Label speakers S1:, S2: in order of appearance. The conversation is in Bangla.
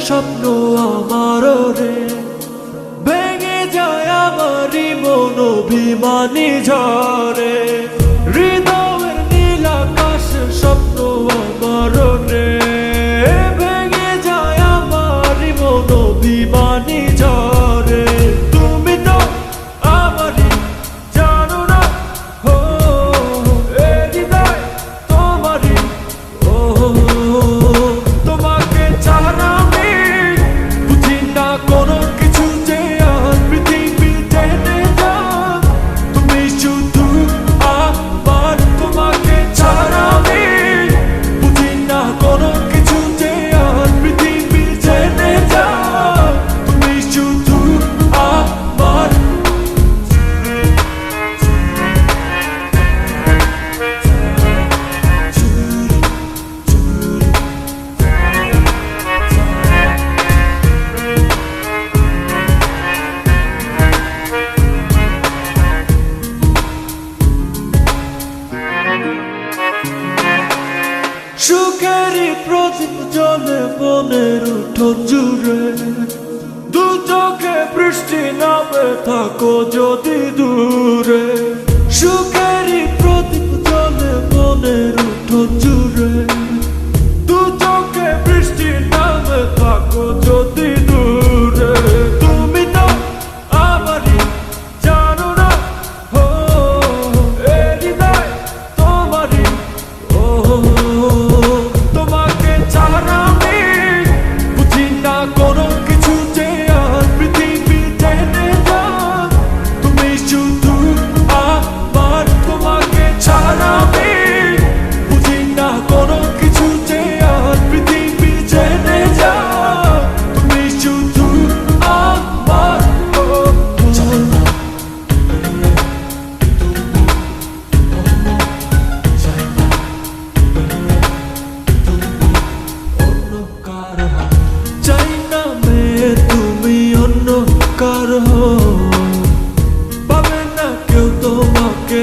S1: স্বপ্ন আমার রে, ভেঙে যায় আমারই মন অভিমানী ঝরে। হৃদয়ের নীল আকাশের স্বপ্ন আমার রে, ভেঙে যায় আমারই মন অভিমানী ঝরে। তুমি তো আমারই জানো না, ও এ হৃদয় তোমারই, ও তোমাকে ছাড়া আমি বুঝি না কোনো কিছু যে আর পৃথিবী টেনে যাক। তুমি শুধু আমার, তোমাকে ছাড়া আমি বুঝি না কোনো কিছু যে আর পৃথিবী টেনে যাক। তুমি শুধু আমার। সুখেরই প্রদীপ জ্বলে বনের উঠোন জুড়ে, দু চোখে বৃষ্টি নামে থাকো যদি দূরে। সুখেরই প্রদীপ জ্বলে বনের উঠোন জুড়ে, দু চোখে বৃষ্টি নামে থাকো যদি দূরে। তুমি তো আমারই জানো না, ও এ হৃদয় তোমারই, ও তোমাকে ছাড়া আমি বুঝি না কোনো কিছু যে আর পৃথিবী টেনে যাক। তুমি শুধু আমার, তোমাকে ছাড়া আমি বুঝি না কোনো কিছু যে আর পৃথিবী টেনে যাক। তুমি শুধু আমার, ও চাই না মেয়ে তুমি অন্য কারো, পাবে না কেউ তোমাকে।